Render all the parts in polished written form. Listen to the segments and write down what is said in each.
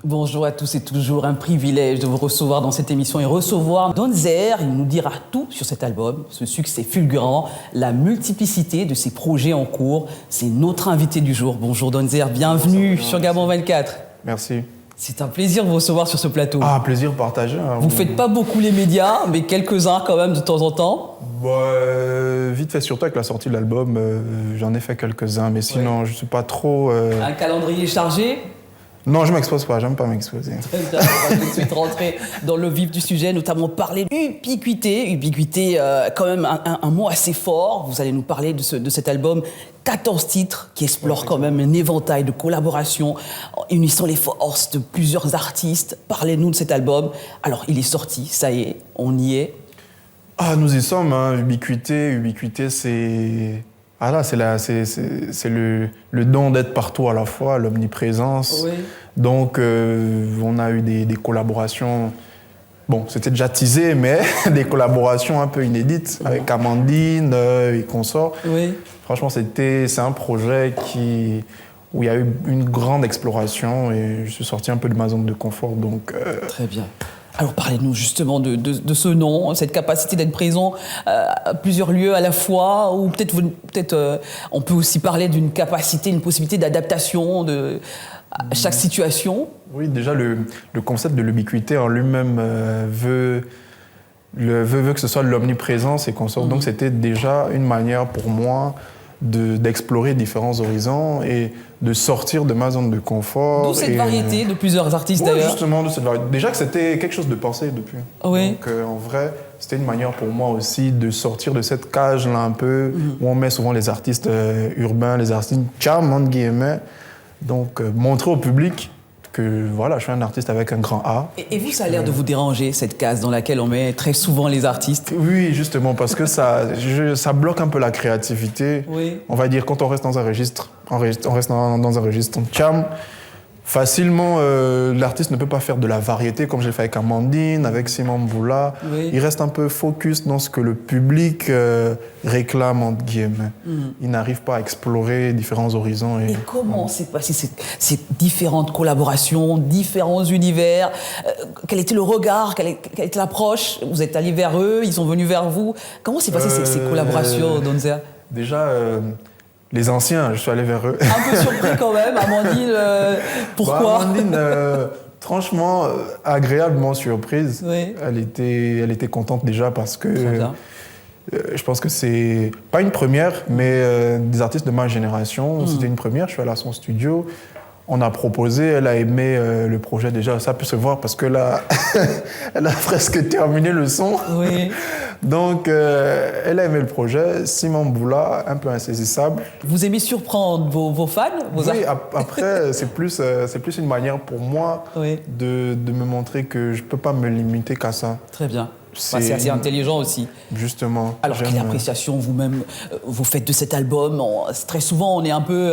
Bonjour à tous, c'est toujours un privilège de vous recevoir dans cette émission et recevoir Don Zer. Il nous dira tout sur cet album, ce succès fulgurant, la multiplicité de ses projets en cours. C'est notre invité du jour. Bonjour Don Zer, bienvenue sur Gabon 24. Merci. C'est un plaisir de vous recevoir sur ce plateau. Ah, plaisir partagé. Hein. Vous ne faites pas beaucoup les médias, mais quelques-uns quand même de temps en temps. Vite fait, surtout avec la sortie de l'album, j'en ai fait quelques-uns, mais sinon, je ne suis pas trop... Un calendrier chargé. Non, je ne m'expose pas, j'aime pas m'exposer. Très bien, on va tout de suite rentrer dans le vif du sujet, notamment parler d'ubiquité. Ubiquité, quand même un mot assez fort. Vous allez nous parler de cet album, 14 titres qui explorent quand même un éventail de collaborations, unissant les forces de plusieurs artistes. Parlez-nous de cet album. Alors, il est sorti, ça y est, on y est. Ah, nous y sommes, hein. Ubiquité, c'est... Ah là, c'est le don d'être partout à la fois, l'omniprésence. Oui. Donc, on a eu des collaborations. Bon, c'était déjà teasé, mais des collaborations un peu inédites avec Amandine et consorts. Oui. Franchement, c'est un projet où il y a eu une grande exploration et je suis sorti un peu de ma zone de confort. Donc, Très bien. Alors parlez-nous justement de ce nom, cette capacité d'être présent à plusieurs lieux à la fois, ou peut-être on peut aussi parler d'une capacité, une possibilité d'adaptation à chaque situation. Oui, déjà le concept de l'ubiquité en lui-même veut que ce soit l'omniprésence et qu'on sorte. Donc c'était déjà une manière pour moi d'explorer différents horizons et de sortir de ma zone de confort. D'où cette variété de plusieurs artistes d'ailleurs. Justement, de cette variété. Déjà que c'était quelque chose de pensé depuis. Oui. Donc en vrai, c'était une manière pour moi aussi de sortir de cette cage-là un peu, où on met souvent les artistes urbains, les artistes charme, entre guillemets. Donc montrer au public que voilà, je suis un artiste avec un grand A. Et vous, ça a l'air de vous déranger, cette case dans laquelle on met très souvent les artistes? Oui, justement, parce que ça bloque un peu la créativité. Oui. On va dire, quand on reste dans un registre, on reste dans un registre charme, facilement, l'artiste ne peut pas faire de la variété comme j'ai fait avec Amandine, avec Simon Mboula. Oui. Il reste un peu focus dans ce que le public réclame, entre guillemets. Il n'arrive pas à explorer différents horizons. Et comment s'est passé ces différentes collaborations, différents univers? Quel était le regard? Quelle était l'approche? Vous êtes allé vers eux, ils sont venus vers vous. Comment s'est passé ces collaborations, Don Zer? Déjà... les anciens, je suis allé vers eux. Un peu surpris quand même, Amandine, pourquoi? Amandine, franchement, agréablement surprise. Oui. Elle était contente déjà parce que je pense que c'est pas une première, mais des artistes de ma génération, c'était une première. Je suis allé à son studio, on a proposé, elle a aimé le projet déjà. Ça peut se voir parce que là, elle a presque terminé le son. Oui. Donc, elle a aimé le projet. Simon Mboula, un peu insaisissable. Vous aimez surprendre vos fans? Oui, après, c'est plus une manière pour moi de me montrer que je ne peux pas me limiter qu'à ça. Très bien. C'est assez intelligent aussi. Justement. Alors, quelle appréciation vous-même vous faites de cet album? Très souvent, on est un peu...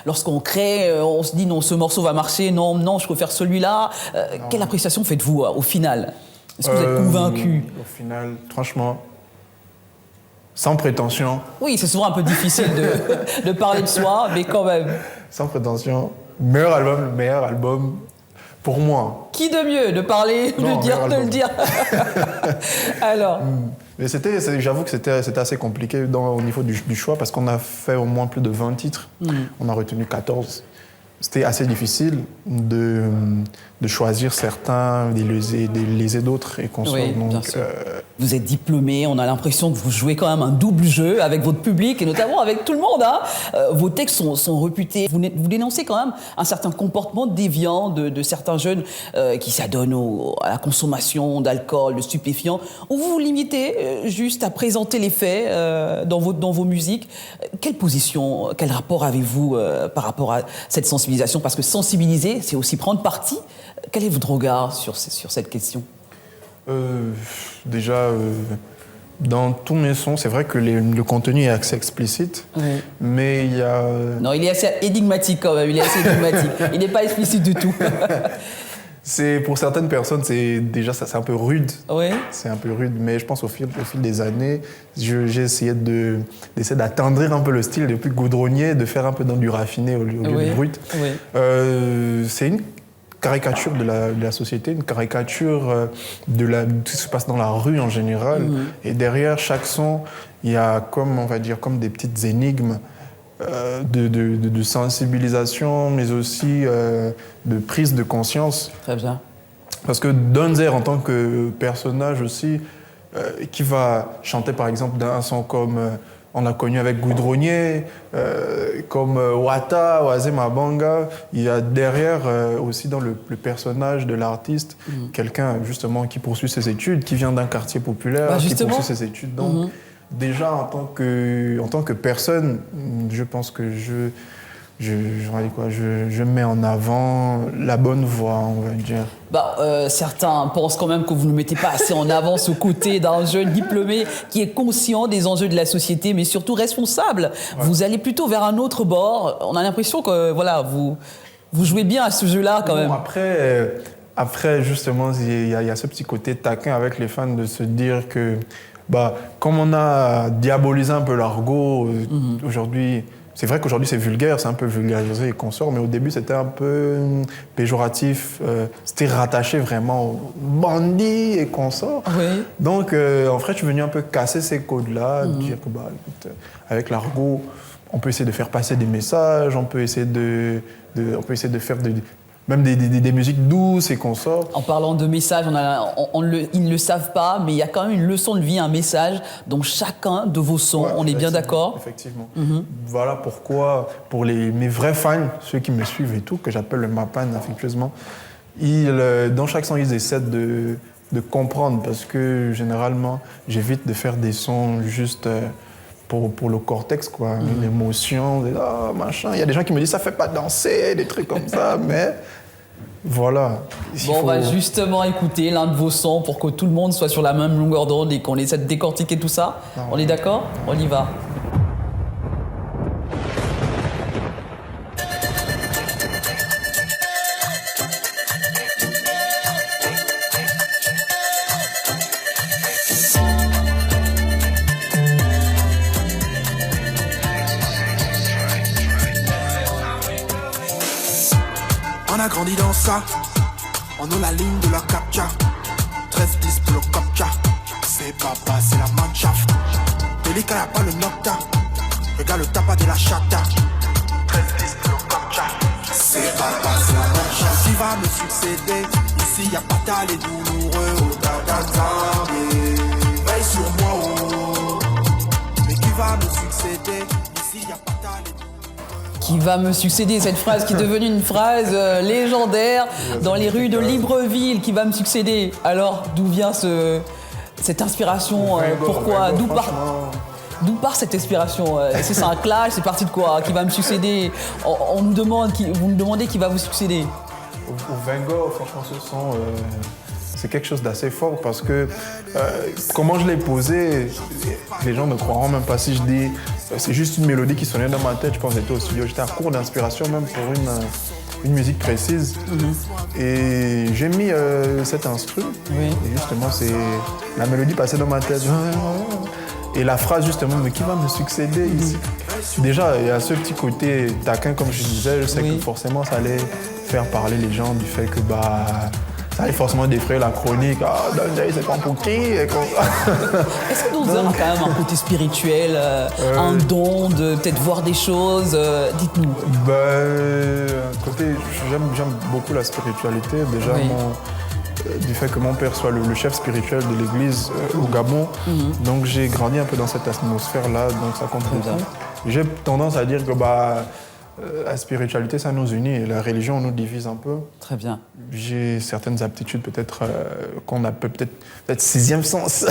lorsqu'on crée, on se dit non, ce morceau va marcher, non, je préfère celui-là. Quelle appréciation faites-vous au final? Est-ce que vous êtes convaincu? Au final, franchement, sans prétention. Oui, c'est souvent un peu difficile de parler de soi, mais quand même. Sans prétention, meilleur album pour moi. Qui de mieux de parler ou de le dire? Alors. Mais j'avoue que c'était assez compliqué au niveau du choix parce qu'on a fait au moins plus de 20 titres. On a retenu 14. C'était assez difficile de choisir certains, de léser d'autres et qu'on soit. Oui, bien sûr. Vous êtes diplômé, on a l'impression que vous jouez quand même un double jeu avec votre public et notamment avec tout le monde. Hein. Vos textes sont réputés. Vous dénoncez quand même un certain comportement déviant de certains jeunes qui s'adonnent à la consommation d'alcool, de stupéfiants, ou vous vous limitez juste à présenter les faits dans vos musiques. Quelle position, quel rapport avez-vous par rapport à cette sensibilisation? Parce que sensibiliser, c'est aussi prendre parti. Quel est votre regard sur cette question? Déjà, dans tous mes sons, c'est vrai que le contenu est assez explicite, mais il y a... Non, il est assez énigmatique quand même, il n'est pas explicite du tout. Pour certaines personnes, c'est un peu rude. Oui. C'est un peu rude, mais je pense au fil des années, j'ai essayé d'essayer d'attendrir un peu le style, depuis goudronnier, de faire un peu du raffiné au lieu du brut. Oui. C'est une caricature de la société, une caricature de tout ce qui se passe dans la rue en général. Et derrière chaque son, il y a comme, on va dire, comme des petites énigmes de sensibilisation, mais aussi de prise de conscience. Très bien. Parce que Donzer, en tant que personnage aussi, qui va chanter par exemple un son comme on l'a connu avec Goudronnier, comme Wata, Oazé Mabanga, il y a derrière aussi dans le personnage de l'artiste, quelqu'un justement qui poursuit ses études, qui vient d'un quartier populaire, qui poursuit ses études. Donc déjà en tant que personne, je pense que je mets en avant la bonne voie, on va dire. Certains pensent quand même que vous ne mettez pas assez en avant ce côté d'un jeune diplômé qui est conscient des enjeux de la société, mais surtout responsable. Ouais. Vous allez plutôt vers un autre bord. On a l'impression que voilà, vous jouez bien à ce jeu-là quand même. Après, justement, il y a ce petit côté taquin avec les fans de se dire que, comme on a diabolisé un peu l'argot, aujourd'hui... C'est vrai qu'aujourd'hui c'est vulgaire, c'est un peu vulgarisé et consort, mais au début c'était un peu péjoratif, c'était rattaché vraiment aux bandits et consorts. Oui. Donc en fait je suis venu un peu casser ces codes-là, dire que écoute, avec l'argot, on peut essayer de faire passer des messages, on peut essayer de faire même des musiques douces et consorts. En parlant de messages, ils ne le savent pas, mais il y a quand même une leçon de vie, un message dans chacun de vos sons. On est bien d'accord ? Effectivement. Voilà pourquoi, pour mes vrais fans, ceux qui me suivent et tout, que j'appelle le Mapan affectueusement, dans chaque son, ils essaient de comprendre, parce que généralement, j'évite de faire des sons juste... Pour le cortex, quoi, une émotion, machin. Il y a des gens qui me disent ça fait pas danser, des trucs comme ça, mais voilà. On va justement écouter l'un de vos sons pour que tout le monde soit sur la même longueur d'onde et qu'on essaie de décortiquer tout ça. On est d'accord ? On y va. On a grandi dans ça, on a la ligne de la captcha. 13-10 pour le captcha. C'est papa, c'est la manchaft. Pelika y'a pas le nocta. Regarde le tapas de la chata. 13-10 pour le captcha. C'est papa, c'est la manchaft. Qui va me succéder? Ici y'a pas tal et douloureux. Oh tata, veille sur moi, oh. Mais qui va me succéder? Ici y'a pas tal et douloureux. Qui va me succéder, cette phrase qui est devenue une phrase légendaire dans les rues de Libreville, qui va me succéder. Alors, d'où vient cette inspiration? Pourquoi? D'où part cette inspiration? Est-ce que c'est un clash? C'est parti de quoi? Qui va me succéder? Vous me demandez qui va vous succéder? Au Van Gogh, franchement, ce son, c'est quelque chose d'assez fort, parce que comment je l'ai posé, les gens ne croiront même pas si je dis c'est juste une mélodie qui sonnait dans ma tête. Je pense que j'étais au studio, j'étais à court d'inspiration même pour une musique précise. Et j'ai mis cet instru, et justement la mélodie passait dans ma tête. Et la phrase justement, mais qui va me succéder ici? Déjà, il y a ce petit côté taquin, comme je disais, je sais que forcément ça allait faire parler les gens du fait que ça allait forcément défrayer la chronique. Donzer, c'est pas pour qui? Est-ce que Donzer a quand même un côté spirituel, un don de peut-être voir des choses? Dites-nous. J'aime beaucoup la spiritualité. Déjà, du fait que mon père soit le chef spirituel de l'église au Gabon. Donc j'ai grandi un peu dans cette atmosphère-là, donc ça compte beaucoup. J'ai tendance à dire que la spiritualité, ça nous unit, et la religion nous divise un peu. Très bien. J'ai certaines aptitudes peut-être qu'on appelle peut-être sixième sens.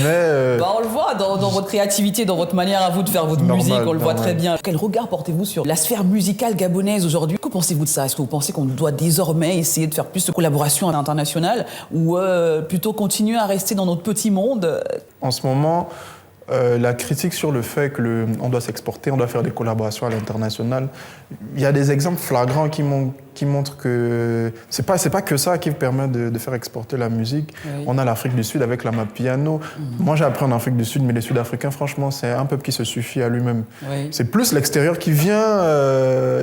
Mais on le voit dans votre créativité, dans votre manière à vous de faire votre musique, on le voit très bien. Quel regard portez-vous sur la sphère musicale gabonaise aujourd'hui? Que pensez-vous de ça? Est-ce que vous pensez qu'on doit désormais essayer de faire plus de collaborations internationales, ou plutôt continuer à rester dans notre petit monde? En ce moment, La critique sur le fait qu'on doit s'exporter, on doit faire des collaborations à l'international, il y a des exemples flagrants qui montrent que c'est pas que ça qui permet de faire exporter la musique. Oui. On a l'Afrique du Sud avec la Mapiano. Moi, j'ai appris en Afrique du Sud, mais les Sud-Africains, franchement, c'est un peuple qui se suffit à lui-même. Oui. C'est plus l'extérieur qui vient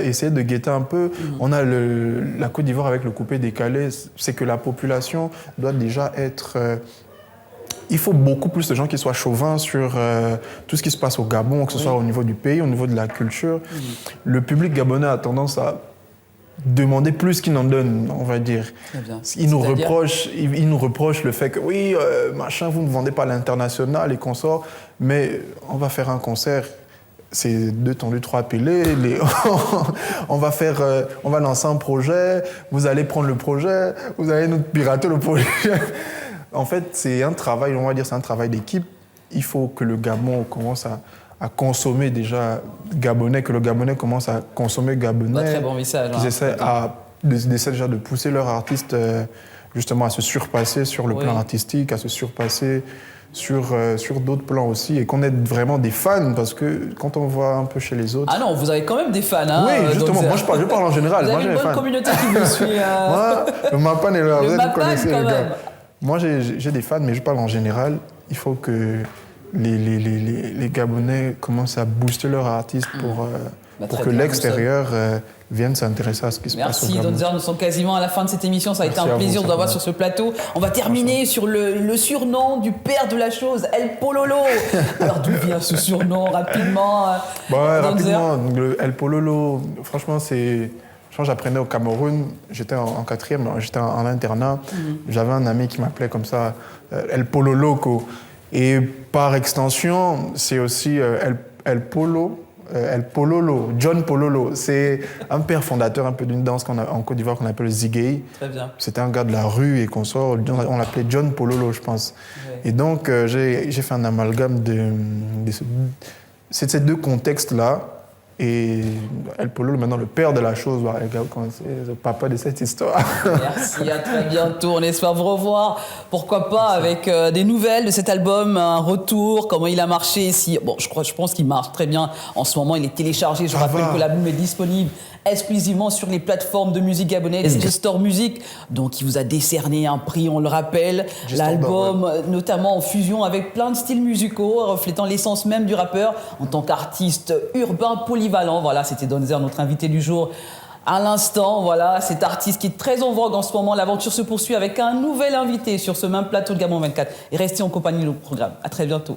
essayer de guetter un peu. On a la Côte d'Ivoire avec le coupé-décalé. C'est que la population doit déjà être... il faut beaucoup plus de gens qui soient chauvins sur tout ce qui se passe au Gabon, que ce soit au niveau du pays, au niveau de la culture. Le public gabonais a tendance à demander plus qu'il n'en donne, on va dire. Il nous reproche le fait que oui, machin, vous ne vendez pas à l'international et qu'on sort, mais on va faire un concert, c'est 2 tendus, 3 pilés, on va lancer un projet, vous allez prendre le projet, vous allez nous pirater le projet. En fait, c'est un travail, on va dire, c'est un travail d'équipe. Il faut que le Gabon commence à consommer déjà gabonais, que le Gabonais commence à consommer gabonais. Un très bon message. Qu'ils essaient déjà de pousser leurs artistes justement à se surpasser sur le plan artistique, à se surpasser sur d'autres plans aussi, et qu'on ait vraiment des fans, parce que quand on voit un peu chez les autres... Ah non, vous avez quand même des fans, hein. Oui, justement, moi je parle en général. Vous avez une bonne communauté qui vous suit. Moi, le Mapan est là, vous connaissez quand le même. gars. Moi, j'ai des fans, mais je parle en général. Il faut que les Gabonais commencent à booster leurs artistes pour que l'extérieur vienne s'intéresser à ce qui se passe au Gabon. Merci, Donzer. Nous sommes quasiment à la fin de cette émission. Ça a été un plaisir de vous avoir sur ce plateau. On va terminer sur le surnom du père de la chose, El Pololo. Alors, d'où vient ce surnom, rapidement rapidement, le El Pololo, franchement, c'est... J'apprenais au Cameroun, j'étais en 4e, j'étais en internat. J'avais un ami qui m'appelait comme ça, El Polo Loco. Et par extension, c'est aussi El Pololo, John Pololo. C'est un père fondateur un peu d'une danse en Côte d'Ivoire qu'on appelle le Zigei. Très bien. C'était un gars de la rue et qu'on sort, on l'appelait John Pololo, je pense. Ouais. Et donc, j'ai fait un amalgame de ces 2 contextes-là. Et El Pololo, maintenant le père de la chose, c'est le papa de cette histoire. Merci, à très bientôt. On espère vous revoir. Pourquoi pas avec des nouvelles de cet album, un retour, comment il a marché. Je pense qu'il marche très bien. En ce moment, il est téléchargé. Je rappelle que l'album est disponible exclusivement sur les plateformes de musique gabonaises, G-Store Music. Donc, il vous a décerné un prix, on le rappelle. L'album, notamment en fusion avec plein de styles musicaux, reflétant l'essence même du rappeur en tant qu'artiste urbain polyvalent. Voilà, c'était Donzer, notre invité du jour. À l'instant, voilà, cet artiste qui est très en vogue en ce moment. L'aventure se poursuit avec un nouvel invité sur ce même plateau de Gabon 24. Et restez en compagnie de nos programmes. À très bientôt.